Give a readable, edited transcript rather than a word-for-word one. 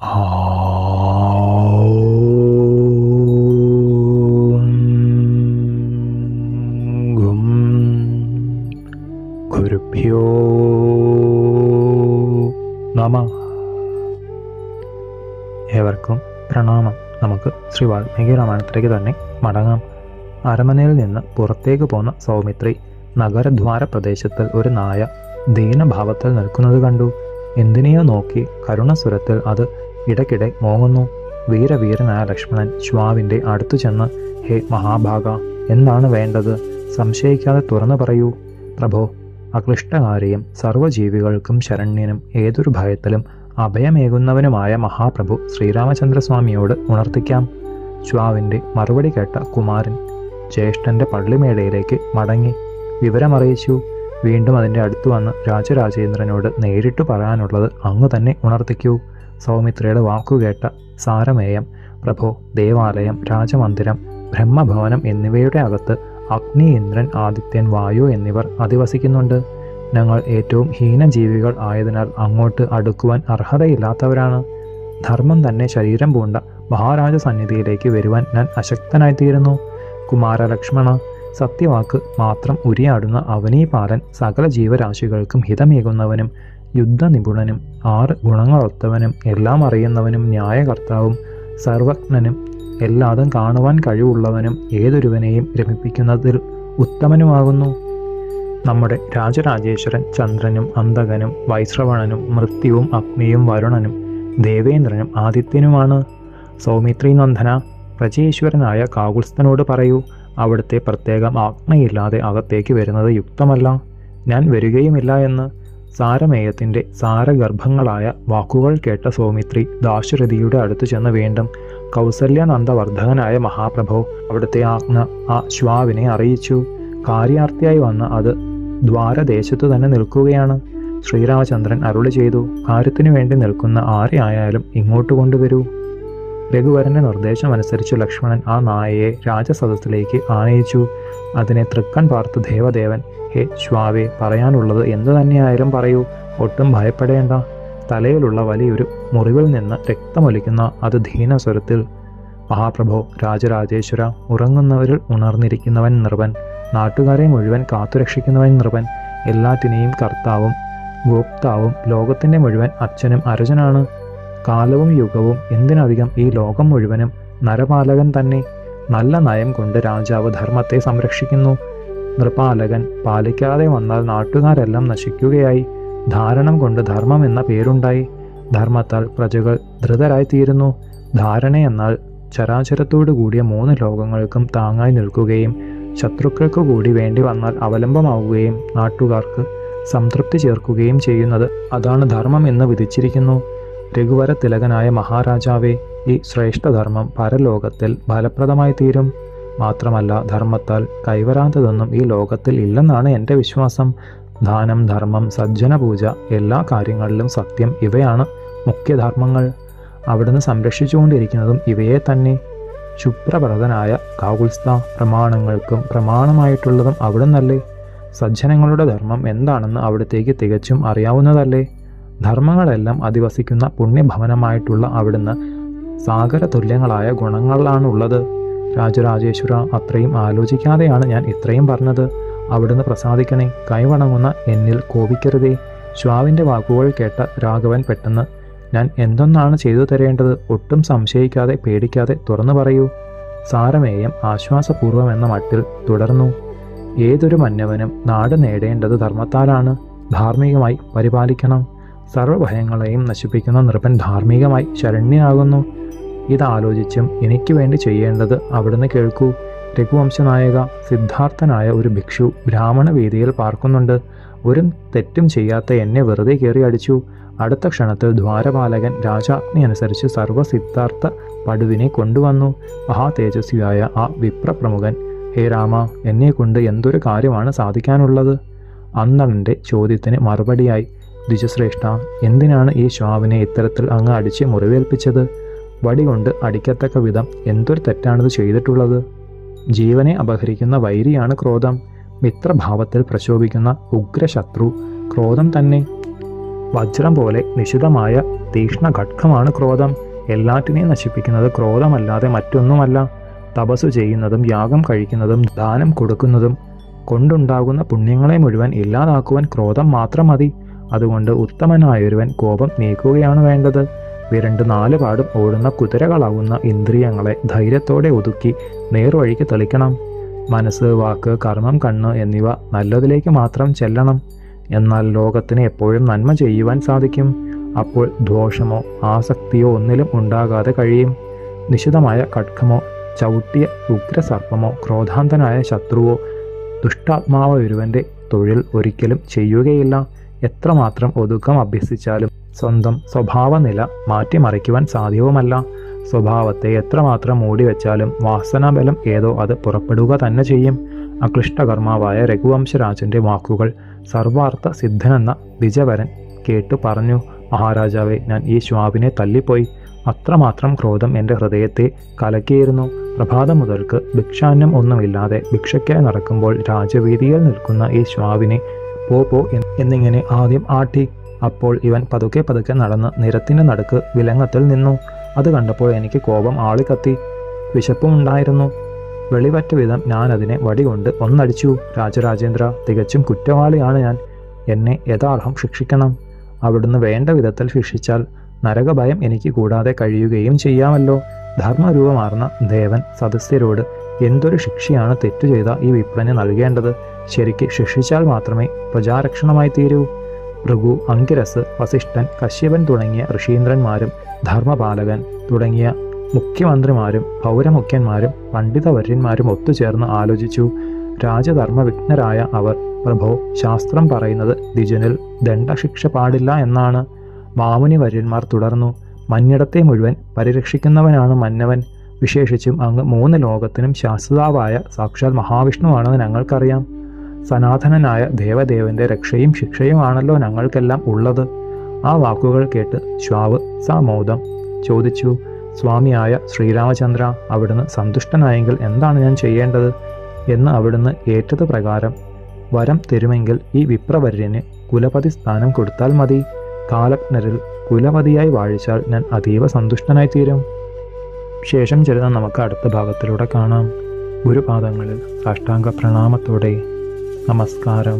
ഗും ഗുരുഭ്യോ നമഃ. ഏവർക്കും പ്രണാമം. നമുക്ക് ശ്രീ വാൽമീകി രാമായണത്തിലേക്ക് തന്നെ മടങ്ങാം. അരമനയിൽ നിന്ന് പുറത്തേക്ക് പോന്ന സൗമിത്രി നഗരദ്വാര പ്രദേശത്തിൽ ഒരു നായ ദീനഭാവത്തിൽ നിൽക്കുന്നത് കണ്ടു. എന്തിനെയോ നോക്കി കരുണസ്വരത്തിൽ അത് ഇടയ്ക്കിടെ മോങ്ങുന്നു. വീരനായ ലക്ഷ്മണൻ ശ്വാവിൻ്റെ അടുത്തു ചെന്ന്, ഹേ മഹാഭാഗ, എന്താണ് വേണ്ടത്? സംശയിക്കാതെ തുറന്നു പറയൂ പ്രഭോ. അക്ലിഷ്ടകാരിയും സർവ്വജീവികൾക്കും ശരണ്യനും ഏതൊരു ഭയത്തിലും അഭയമേകുന്നവനുമായ മഹാപ്രഭു ശ്രീരാമചന്ദ്രസ്വാമിയോട് ഉണർത്തിക്കാം. ശ്വാവിൻ്റെ മറുപടി കേട്ട കുമാരൻ ജ്യേഷ്ഠൻ്റെ പള്ളിമേടയിലേക്ക് മടങ്ങി വിവരമറിയിച്ചു. വീണ്ടും അതിൻ്റെ അടുത്ത് വന്ന് രാജരാജേന്ദ്രനോട് നേരിട്ട് പറയാനുള്ളത് അങ്ങ് തന്നെ ഉണർത്തിക്കൂ. സൗമിത്രയുടെ വാക്കുകേട്ട സാരമേയം, പ്രഭോ, ദേവാലയം, രാജമന്ദിരം, ബ്രഹ്മഭവനം എന്നിവയുടെ അകത്ത് അഗ്നി, ഇന്ദ്രൻ, ആദിത്യൻ, വായു എന്നിവർ അധിവസിക്കുന്നുണ്ട്. ഞങ്ങൾ ഏറ്റവും ഹീനജീവികൾ ആയതിനാൽ അങ്ങോട്ട് അടുക്കുവാൻ അർഹതയില്ലാത്തവരാണ്. ധർമ്മം തന്നെ ശരീരം പൂണ്ട മഹാരാജ സന്നിധിയിലേക്ക് വരുവാൻ ഞാൻ അശക്തനായിത്തീരുന്നു. കുമാര ലക്ഷ്മണ, സത്യവാക്ക് മാത്രം ഉരിയാടുന്ന അവനീപാലൻ സകല ജീവരാശികൾക്കും ഹിതമേകുന്നവനും യുദ്ധനിപുണനും 6 ഗുണങ്ങളൊത്തവനും എല്ലാം അറിയുന്നവനും ന്യായകർത്താവും സർവജ്ഞനും എല്ലാതും കാണുവാൻ കഴിവുള്ളവനും ഏതൊരുവനെയും രമിപ്പിക്കുന്നതിൽ ഉത്തമനുമാകുന്നു. നമ്മുടെ രാജരാജേശ്വരൻ ചന്ദ്രനും അന്തകനും വൈശ്രവണനും മൃത്യുവും അഗ്നിയും വരുണനും ദേവേന്ദ്രനും ആദിത്യനുമാണ്. സൗമിത്രി നന്ദന, പ്രജേശ്വരനായ കാകുത്സ്ഥനോട് പറയൂ, അവിടുത്തെ പ്രത്യേകം ആജ്ഞയില്ലാതെ അകത്തേക്ക് വരുന്നത് യുക്തമല്ല. ഞാൻ വരികയുമില്ല എന്ന്. സാരമേയത്തിൻ്റെ സാരഗർഭങ്ങളായ വാക്കുകൾ കേട്ട സൗമിത്രി ദാശരഥിയുടെ അടുത്ത് ചെന്ന് വീണ്ടും, കൗസല്യനന്ദവർദ്ധകനായ മഹാപ്രഭോ, അവിടുത്തെ ആജ്ഞ ആ ശ്വാവിനെ അറിയിച്ചു. കാര്യാർത്ഥിയായി വന്ന് അത് ദ്വാരദേശത്തു തന്നെ നിൽക്കുകയാണ്. ശ്രീരാമചന്ദ്രൻ അരുളി ചെയ്തു, കാര്യത്തിനു വേണ്ടി നിൽക്കുന്ന ആരെ ആയാലും ഇങ്ങോട്ട് കൊണ്ടുവരൂ. രഘുവരൻ്റെ നിർദ്ദേശമനുസരിച്ച് ലക്ഷ്മണൻ ആ നായയെ രാജസദസ്സിലേക്ക് ആനയിച്ചു. അതിനെ തൃക്കൺ പാർത്ത് ദേവദേവൻ, ഹേ ശ്വാവേ, പറയാനുള്ളത് എന്തു തന്നെയായാലും പറയൂ, ഒട്ടും ഭയപ്പെടേണ്ട. തലയിലുള്ള വലിയൊരു മുറിവിൽ നിന്ന് രക്തമൊലിക്കുന്ന അത് ധീനസ്വരത്തിൽ, മഹാപ്രഭോ, രാജരാജേശ്വര, ഉറങ്ങുന്നവരിൽ ഉണർന്നിരിക്കുന്നവൻ നൃപൻ, നാട്ടുകാരെ മുഴുവൻ കാത്തുരക്ഷിക്കുന്നവൻ നൃപൻ, എല്ലാറ്റിനെയും കർത്താവും ഗോപ്താവും ലോകത്തിൻ്റെ മുഴുവൻ അച്ഛനും അരജനാണ്. കാലവും യുഗവും എന്തിനധികം ഈ ലോകം മുഴുവനും നരപാലകൻ തന്നെ. നല്ല നയം കൊണ്ട് രാജാവ് ധർമ്മത്തെ സംരക്ഷിക്കുന്നു. നൃപാലകൻ പാലിക്കാതെ വന്നാൽ നാട്ടുകാരെല്ലാം നശിക്കുകയായി. ധാരണം കൊണ്ട് ധർമ്മം എന്ന പേരുണ്ടായി. ധർമ്മത്താൽ പ്രജകൾ ധൃതരായിത്തീരുന്നു. ധാരണ എന്നാൽ ചരാചരത്തോടു കൂടിയ 3 ലോകങ്ങൾക്കും താങ്ങായി നിൽക്കുകയും ശത്രുക്കൾക്ക് കൂടി വേണ്ടി വന്നാൽ അവലംബമാവുകയും നാട്ടുകാർക്ക് സംതൃപ്തി ചേർക്കുകയും ചെയ്യുന്നത്. അതാണ് ധർമ്മം എന്ന് വിധിച്ചിരിക്കുന്നു. രഘുവര തിലകനായ മഹാരാജാവേ, ഈ ശ്രേഷ്ഠധർമ്മം പരലോകത്തിൽ ഫലപ്രദമായി തീരും. മാത്രമല്ല, ധർമ്മത്താൽ കൈവരാത്തതൊന്നും ഈ ലോകത്തിൽ ഇല്ലെന്നാണ് എൻ്റെ വിശ്വാസം. ദാനം, ധർമ്മം, സജ്ജനപൂജ, എല്ലാ കാര്യങ്ങളിലും സത്യം, ഇവയാണ് മുഖ്യധർമ്മങ്ങൾ. അവിടുന്ന് സംരക്ഷിച്ചുകൊണ്ടിരിക്കുന്നതും ഇവയെ തന്നെ. ശുഭ്രപ്രദനായ കാകുത്സ്ഥ, പ്രമാണങ്ങൾക്കും പ്രമാണമായിട്ടുള്ളതും അവിടുന്നല്ലേ. സജ്ജനങ്ങളുടെ ധർമ്മം എന്താണെന്ന് അവിടത്തേക്ക് തികച്ചും അറിയാവുന്നതല്ലേ. ധർമ്മങ്ങളെല്ലാം അധിവസിക്കുന്ന പുണ്യഭവനമായിട്ടുള്ള അവിടുന്ന് സാഗര തുല്യങ്ങളായ ഗുണങ്ങളാണുള്ളത്. രാജരാജേശ്വര, അത്രയും ആലോചിക്കാതെയാണ് ഞാൻ ഇത്രയും പറഞ്ഞത്. അവിടുന്ന് പ്രസാദിക്കണേ. കൈവണങ്ങുന്ന എന്നിൽ കോപിക്കരുതേ. ശ്വാവിൻ്റെ വാക്കുകൾ കേട്ട രാഘവൻ പെട്ടെന്ന്, ഞാൻ എന്തൊന്നാണ് ചെയ്തു തരേണ്ടത്? ഒട്ടും സംശയിക്കാതെ പേടിക്കാതെ തുറന്നു പറയൂ. സാരമേയം ആശ്വാസപൂർവം എന്ന മട്ടിൽ തുടർന്നു, ഏതൊരു മന്നവനും നാട് നേടേണ്ടത് ധർമ്മത്താലാണ്. ധാർമ്മികമായി പരിപാലിക്കണം. സർവഭയങ്ങളെയും നശിപ്പിക്കുന്ന നൃപൻ ധാർമ്മികമായി ശരണ്യനാകുന്നു. ഇതാലോചിച്ചും എനിക്ക് വേണ്ടി ചെയ്യേണ്ടത് അവിടുന്ന് കേൾക്കൂ. രഘുവംശനായക, സിദ്ധാർത്ഥനായ ഒരു ഭിക്ഷു ബ്രാഹ്മണ വീതിയിൽ പാർക്കുന്നുണ്ട്. ഒരു തെറ്റും ചെയ്യാത്ത എന്നെ വെറുതെ കയറി അടിച്ചു. അടുത്ത ക്ഷണത്തിൽ ദ്വാരപാലകൻ രാജാജ്ഞ അനുസരിച്ച് സർവസിദ്ധാർത്ഥ പടുവിനെ കൊണ്ടുവന്നു. മഹാതേജസ്വിയായ ആ വിപ്രപ്രമുഖൻ, ഹേ രാമ, എന്നെക്കൊണ്ട് എന്തൊരു കാര്യമാണ് സാധിക്കാനുള്ളത്? അന്നവൻ്റെ ചോദ്യത്തിന് മറുപടിയായി, ദ്വിജശ്രേഷ്ഠ, എന്തിനാണ് ഈ ശ്വാവിനെ ഇത്തരത്തിൽ അങ്ങ് അടിച്ച് മുറിവേൽപ്പിച്ചത്? വടികൊണ്ട് അടിക്കത്തക്ക വിധം എന്തൊരു തെറ്റാണിത് ചെയ്തിട്ടുള്ളത്? ജീവനെ അപഹരിക്കുന്ന വൈരിയാണ് ക്രോധം. മിത്രഭാവത്തിൽ പ്രശോഭിക്കുന്ന ഉഗ്രശത്രു ക്രോധം തന്നെ. വജ്രം പോലെ നിശിതമായ തീക്ഷ്ണ ഘട്കമാണ് ക്രോധം. എല്ലാറ്റിനെയും നശിപ്പിക്കുന്നത് ക്രോധമല്ലാതെ മറ്റൊന്നുമല്ല. തപസ്സു ചെയ്യുന്നതും യാഗം കഴിക്കുന്നതും ദാനം കൊടുക്കുന്നതും കൊണ്ടുണ്ടാകുന്ന പുണ്യങ്ങളെ മുഴുവൻ ഇല്ലാതാക്കുവാൻ ക്രോധം മാത്രം മതി. അതുകൊണ്ട് ഉത്തമനായൊരുവൻ കോപം നീക്കുകയാണ് വേണ്ടത്. വിരണ്ട് നാലുപാടും ഓടുന്ന കുതിരകളാവുന്ന ഇന്ദ്രിയങ്ങളെ ധൈര്യത്തോടെ ഒതുക്കി നേർവഴിക്ക് തെളിക്കണം. മനസ്സ്, വാക്ക്, കർമ്മം, കണ്ണ് എന്നിവ നല്ലതിലേക്ക് മാത്രം ചെല്ലണം. എന്നാൽ ലോകത്തിന് എപ്പോഴും നന്മ ചെയ്യുവാൻ സാധിക്കും. അപ്പോൾ ദോഷമോ ആസക്തിയോ ഒന്നിലും ഉണ്ടാകാതെ കഴിയും. നിശിതമായ ഖഡ്ഗമോ ചവിട്ടിയ ഉഗ്രസർപ്പമോ ക്രോധാന്തനായ ശത്രുവോ ദുഷ്ടാത്മാവൊരുവന്റെ തൊഴിൽ ഒരിക്കലും ചെയ്യുകയില്ല. എത്രമാത്രം ഒതുക്കം അഭ്യസിച്ചാലും സ്വന്തം സ്വഭാവനില മാറ്റിമറിക്കുവാൻ സാധ്യവുമല്ല. സ്വഭാവത്തെ എത്രമാത്രം മൂടിവെച്ചാലും വാസനാബലം ഏതോ അത് പുറപ്പെടുക തന്നെ ചെയ്യും. അക്ലിഷ്ടകർമാവായ രഘുവംശരാജന്റെ വാക്കുകൾ സർവാർത്ഥ സിദ്ധനെന്ന ദ്വിജവരൻ കേട്ടു പറഞ്ഞു, മഹാരാജാവെ, ഞാൻ ഈ ശ്വാവിനെ തല്ലിപ്പോയി. അത്രമാത്രം ക്രോധം എൻ്റെ ഹൃദയത്തെ കലക്കിയിരുന്നു. പ്രഭാതം മുതൽക്ക് ഭിക്ഷാന്നം ഒന്നുമില്ലാതെ ഭിക്ഷയ്ക്കായി നടക്കുമ്പോൾ രാജവീതിയിൽ നിൽക്കുന്ന ഈ ശ്വാവിനെ പോ എന്നിങ്ങനെ ആദ്യം ആട്ടി. അപ്പോൾ ഇവൻ പതുക്കെ പതുക്കെ നടന്ന് നിരത്തിൻ്റെ നടുക്ക് വിലങ്ങത്തിൽ നിന്നു. അത് കണ്ടപ്പോൾ എനിക്ക് കോപം ആളിക്കത്തി. വിശപ്പുമുണ്ടായിരുന്നു. വെളിവറ്റ വിധം ഞാൻ അതിനെ വടികൊണ്ട് ഒന്നടിച്ചു. രാജരാജേന്ദ്ര, തികച്ചും കുറ്റവാളിയാണ് ഞാൻ. എന്നെ യഥാർഹം ശിക്ഷിക്കണം. അവിടുന്ന് വേണ്ട വിധത്തിൽ ശിക്ഷിച്ചാൽ നരകഭയം എനിക്ക് കൂടാതെ കഴിയുകയും ചെയ്യാമല്ലോ. ധർമ്മരൂപമാർന്ന ദേവൻ സദസ്യരോട് എന്തൊരു ശിക്ഷയാണ് തെറ്റു ചെയ്ത ഈ വിപ്രന് നൽകേണ്ടത്? ശരിക്ക് ശിക്ഷിച്ചാൽ മാത്രമേ പ്രജാരക്ഷണമായി തീരൂ. ഭൃഗു, അങ്കിരസ്, വസിഷ്ഠൻ, കശ്യപൻ തുടങ്ങിയ ഋഷീന്ദ്രന്മാരും ധർമ്മപാലകൻ തുടങ്ങിയ മുഖ്യമന്ത്രിമാരും പൗരമുഖ്യന്മാരും പണ്ഡിതവര്യന്മാരും ഒത്തുചേർന്ന് ആലോചിച്ചു. രാജധർമ്മവിഘ്നരായ അവർ, പ്രഭോ, ശാസ്ത്രം പറയുന്നത് ദ്വിജനിൽ ദണ്ഡശിക്ഷ പാടില്ല എന്നാണ്. മാമുനിവര്യന്മാർ തുടർന്നു, മഞ്ഞിടത്തെ മുഴുവൻ പരിരക്ഷിക്കുന്നവനാണ് മന്നവൻ. വിശേഷിച്ചും അങ്ങ് 3 ലോകത്തിനും ശാസ്ത്രതാവായ സാക്ഷാൽ മഹാവിഷ്ണുവാണെന്ന് ഞങ്ങൾക്കറിയാം. സനാതനനായ ദേവദേവന്റെ രക്ഷയും ശിക്ഷയുമാണല്ലോ ഞങ്ങൾക്കെല്ലാം ഉള്ളത്. ആ വാക്കുകൾ കേട്ട് ശ്വാവ് സാമോദം ചോദിച്ചു, സ്വാമിയായ ശ്രീരാമചന്ദ്ര, അവിടുന്ന് സന്തുഷ്ടനായെങ്കിൽ എന്താണ് ഞാൻ ചെയ്യേണ്ടത് എന്ന് അവിടുന്ന് ഏറ്റത് പ്രകാരം വരം തരുമെങ്കിൽ ഈ വിപ്രവര്യന് കുലപതി സ്ഥാനം കൊടുത്താൽ മതി. കാലജ്ഞരിൽ കുലപതിയായി വാഴിച്ചാൽ ഞാൻ അതീവ സന്തുഷ്ടനായി തീരും. ശേഷം ചരിതം നമുക്ക് അടുത്ത ഭാഗത്തിലൂടെ കാണാം. ഗുരുപാദങ്ങളിൽ സാഷ്ടാംഗ പ്രണാമത്തോടെ നമസ്കാരം.